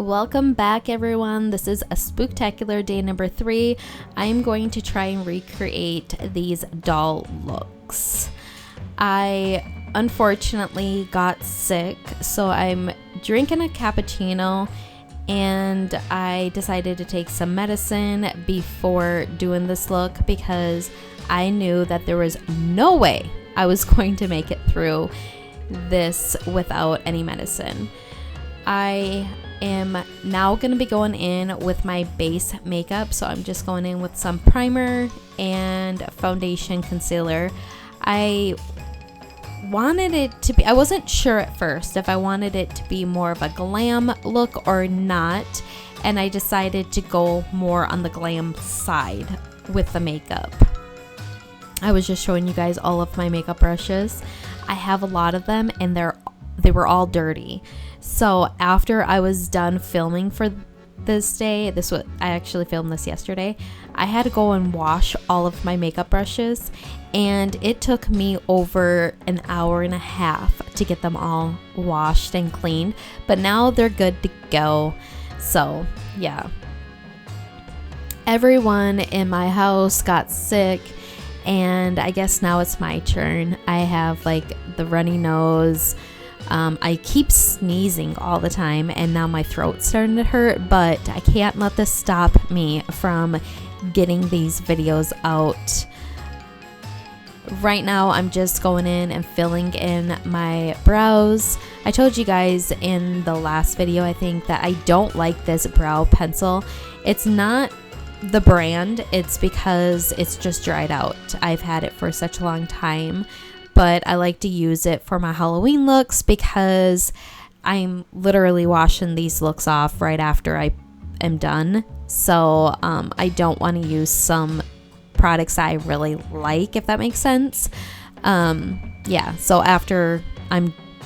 Welcome back, everyone. This is a Spooktacular day number 3. I'm going to try and recreate these doll looks. I unfortunately got sick, so I'm drinking a cappuccino, and I decided to take some medicine before doing this look because I knew that there was no way I was going to make it through this without any medicine. I am now going to be going in with my base makeup, so I'm just going in with some primer and foundation concealer. I wanted it to be, I wasn't sure at first if I wanted it to be more of a glam look or not, and I decided to go more on the glam side with the makeup. I was just showing you guys all of my makeup brushes. I have a lot of them, and they were all dirty. So after I was done filming for this day, I actually filmed this yesterday, I had to go and wash all of my makeup brushes, and it took me over an hour and a half to get them all washed and cleaned, but now they're good to go. So yeah, everyone in my house got sick, and I guess now it's my turn. I have like the runny nose. I keep sneezing all the time, and now my throat's starting to hurt, but I can't let this stop me from getting these videos out. Right now, I'm just going in and filling in my brows. I told you guys in the last video, I think, that I don't like this brow pencil. It's not the brand, it's because it's just dried out. I've had it for such a long time, but I like to use it for my Halloween looks because I'm literally washing these looks off right after I am done. So I don't want to use some products I really like, if that makes sense. Yeah, so after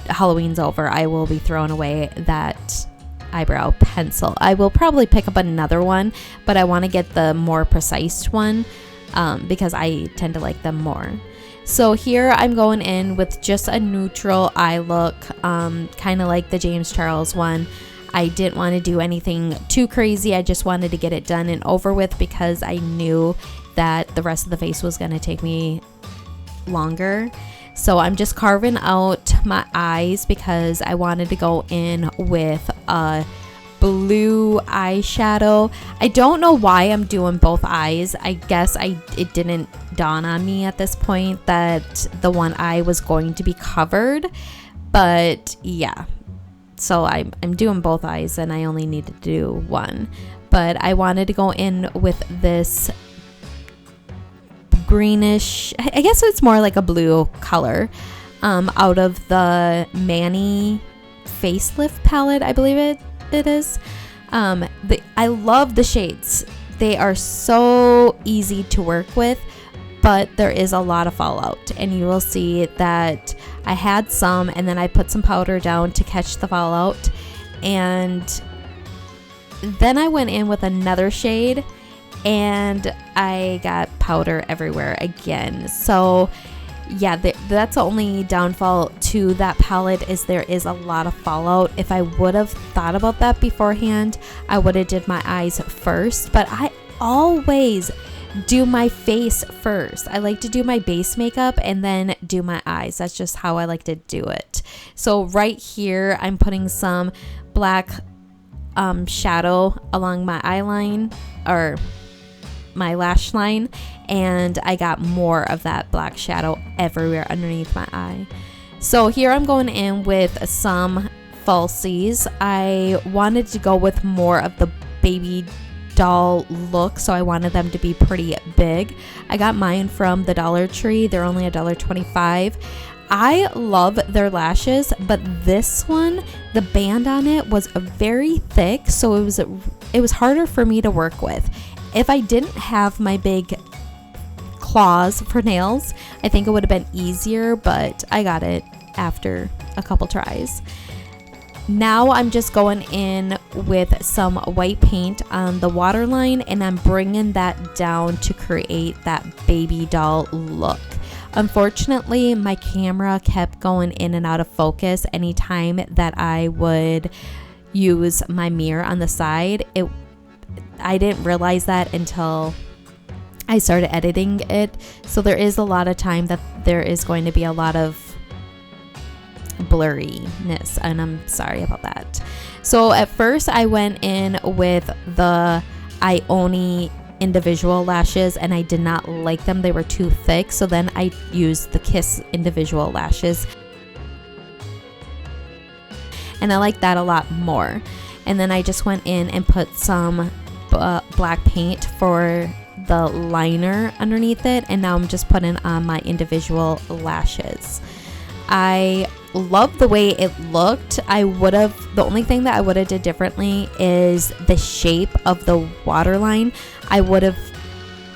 Halloween's over, I will be throwing away that eyebrow pencil. I will probably pick up another one, but I want to get the more precise one because I tend to like them more. So here I'm going in with just a neutral eye look, kind of like the James Charles one. I didn't want to do anything too crazy. I just wanted to get it done and over with because I knew that the rest of the face was going to take me longer. So I'm just carving out my eyes because I wanted to go in with a blue eyeshadow. I don't know why I'm doing both eyes. I guess it didn't dawn on me at this point that the one eye was going to be covered, but yeah, so I'm doing both eyes and I only need to do one. But I wanted to go in with this greenish, I guess it's more like a blue color, out of the Manny facelift palette, I believe it is. I love the shades. They are so easy to work with, but there is a lot of fallout, and you will see that I had some and then I put some powder down to catch the fallout, and then I went in with another shade and I got powder everywhere again. So yeah, that's the only downfall to that palette, is there is a lot of fallout. If I would have thought about that beforehand, I would have did my eyes first, but I always do my face first. I like to do my base makeup and then do my eyes. That's just how I like to do it. So right here, I'm putting some black shadow along my eyeline, or my lash line, and I got more of that black shadow everywhere underneath my eye. So here I'm going in with some falsies. I wanted to go with more of the baby doll look, so I wanted them to be pretty big. I got mine from the Dollar Tree. They're only $1.25. I love their lashes, but this one, the band on it was very thick, so it was harder for me to work with. If I didn't have my big claws for nails, I think it would have been easier, but I got it after a couple tries. Now I'm just going in with some white paint on the waterline, and I'm bringing that down to create that baby doll look. Unfortunately, my camera kept going in and out of focus anytime that I would use my mirror on the side. I didn't realize that until I started editing it. So there is a lot of time that there is going to be a lot of blurriness, and I'm sorry about that. So at first I went in with the Ioni individual lashes, and I did not like them. They were too thick. So then I used the Kiss individual lashes, and I like that a lot more. And then I just went in and put some black paint for the liner underneath it, and now I'm just putting on my individual lashes. I love the way it looked. The only thing that I would have did differently is the shape of the waterline. I would have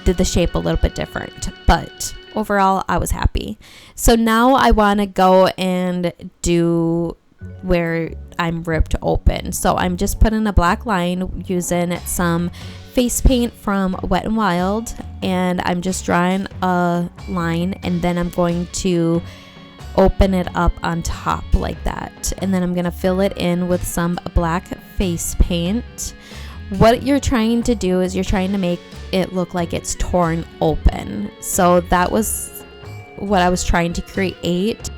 did the shape a little bit different, but overall I was happy. So now I want to go and do where I'm ripped open. So I'm just putting a black line using some face paint from Wet n Wild, and I'm just drawing a line, and then I'm going to open it up on top like that, and then I'm gonna fill it in with some black face paint. What you're trying to do is you're trying to make it look like it's torn open. So that was what I was trying to create.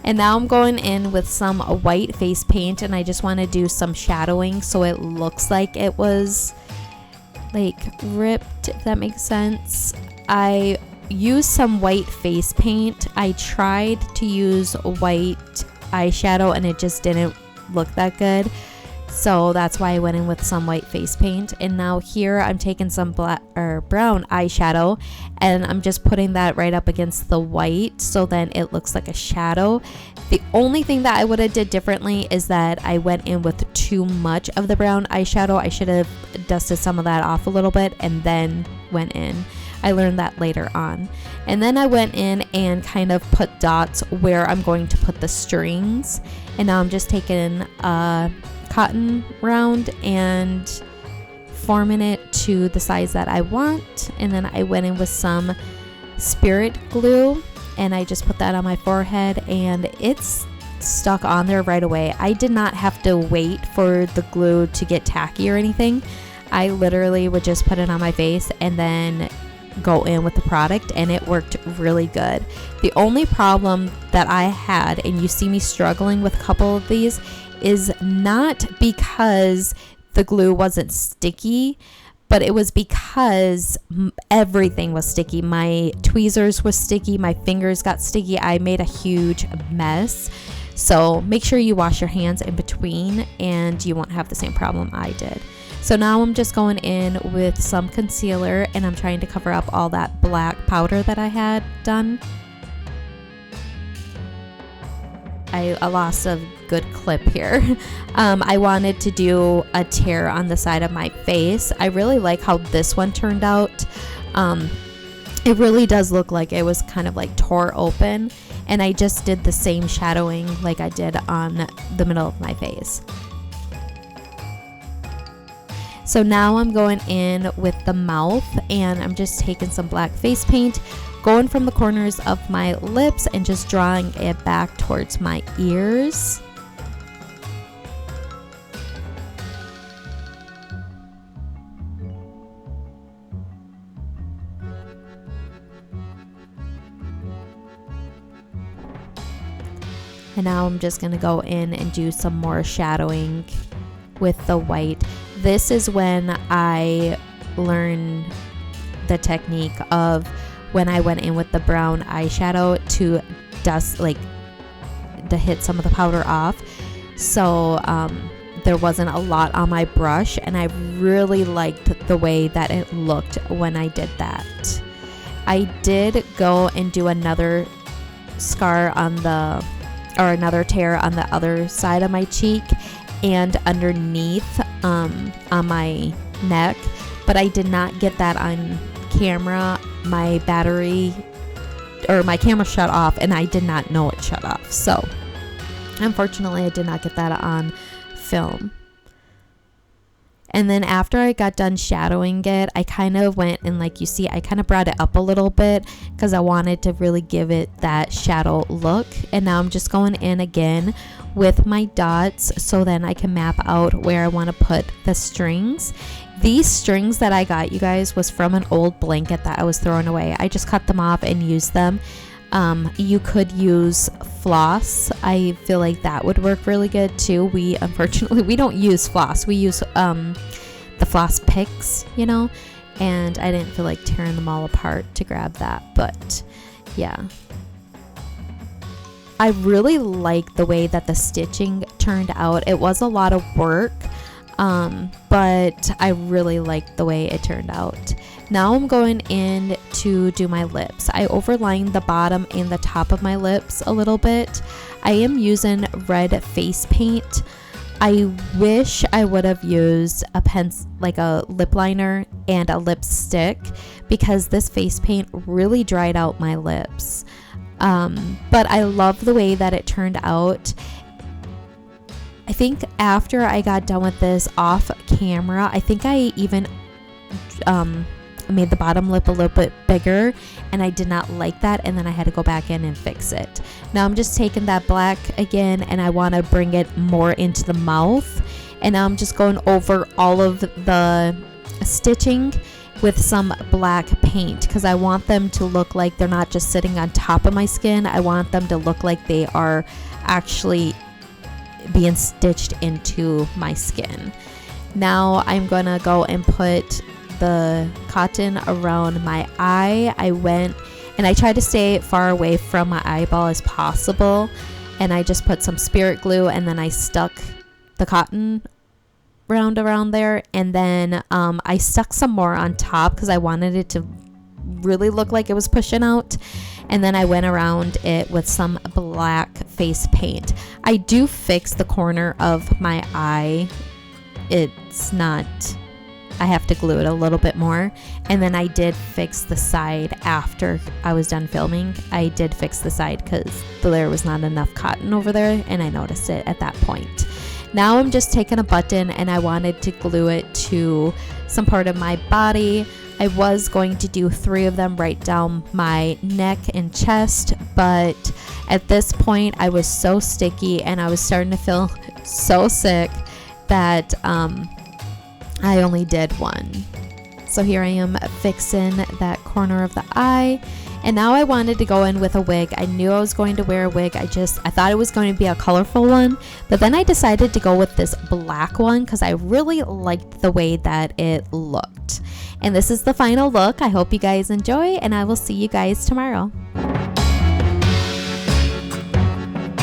And now I'm going in with some white face paint, and I just want to do some shadowing so it looks like it was like ripped, if that makes sense. I used some white face paint. I tried to use white eyeshadow and it just didn't look that good. So that's why I went in with some white face paint. And now here I'm taking some black or brown eyeshadow, and I'm just putting that right up against the white, so then it looks like a shadow. The only thing that I would have did differently is that I went in with too much of the brown eyeshadow. I should have dusted some of that off a little bit and then went in. I learned that later on. And then I went in and kind of put dots where I'm going to put the strings. And now I'm just taking a cotton round and forming it to the size that I want. And then I went in with some spirit glue, and I just put that on my forehead, and it's stuck on there right away. I did not have to wait for the glue to get tacky or anything. I literally would just put it on my face and then go in with the product, and it worked really good. The only problem that I had, and you see me struggling with a couple of these, is not because the glue wasn't sticky, but it was because everything was sticky. My tweezers were sticky, my fingers got sticky. I made a huge mess. So make sure you wash your hands in between, and you won't have the same problem I did. So now I'm just going in with some concealer, and I'm trying to cover up all that black powder that I had done. I lost a good clip here. I wanted to do a tear on the side of my face. I really like how this one turned out. It really does look like it was kind of like tore open, and I just did the same shadowing like I did on the middle of my face. So now I'm going in with the mouth, and I'm just taking some black face paint, going from the corners of my lips and just drawing it back towards my ears. And now I'm just going to go in and do some more shadowing with the white. This is when I learned the technique of when I went in with the brown eyeshadow to dust, like to hit some of the powder off. So there wasn't a lot on my brush, and I really liked the way that it looked when I did that. I did go and do another scar on the, or another tear on the other side of my cheek and underneath on my neck, but I did not get that on camera. My battery, or my camera shut off, and I did not know it shut off. So unfortunately I did not get that on film. And then after I got done shadowing it, I kind of went and, like you see, I kind of brought it up a little bit because I wanted to really give it that shadow look. And now I'm just going in again with my dots so then I can map out where I want to put the strings. These strings that I got, you guys, was from an old blanket that I was throwing away. I just cut them off and used them. You could use floss. I feel like that would work really good too. We unfortunately don't use floss. We use the floss picks, you know, and I didn't feel like tearing them all apart to grab that. But yeah, I really like the way that the stitching turned out. It was a lot of work, but I really liked the way it turned out. Now I'm going in to do my lips. I overlined the bottom and the top of my lips a little bit. I am using red face paint. I wish I would have used a like a lip liner and a lipstick, because this face paint really dried out my lips. But I love the way that it turned out. I think after I got done with this off camera, I think I even made the bottom lip a little bit bigger, and I did not like that, and then I had to go back in and fix it. Now I'm just taking that black again, and I want to bring it more into the mouth, and now I'm just going over all of the stitching with some black paint, because I want them to look like they're not just sitting on top of my skin. I want them to look like they are actually being stitched into my skin. Now I'm gonna go and put the cotton around my eye. I went and I tried to stay far away from my eyeball as possible, and I just put some spirit glue, and then I stuck the cotton around there, and then I stuck some more on top because I wanted it to really look like it was pushing out, and then I went around it with some black face paint. I do fix the corner of my eye. It's not, I have to glue it a little bit more, and then I did fix the side after I was done filming. I did fix the side because there was not enough cotton over there, and I noticed it at that point. Now I'm just taking a button, and I wanted to glue it to some part of my body. I was going to do 3 of them right down my neck and chest, but at this point I was so sticky and I was starting to feel so sick that I only did 1. So here I am fixing that corner of the eye, and now I wanted to go in with a wig. I knew I was going to wear a wig. I thought it was going to be a colorful one, but then I decided to go with this black one because I really liked the way that it looked. And this is the final look. I hope you guys enjoy, and I will see you guys tomorrow.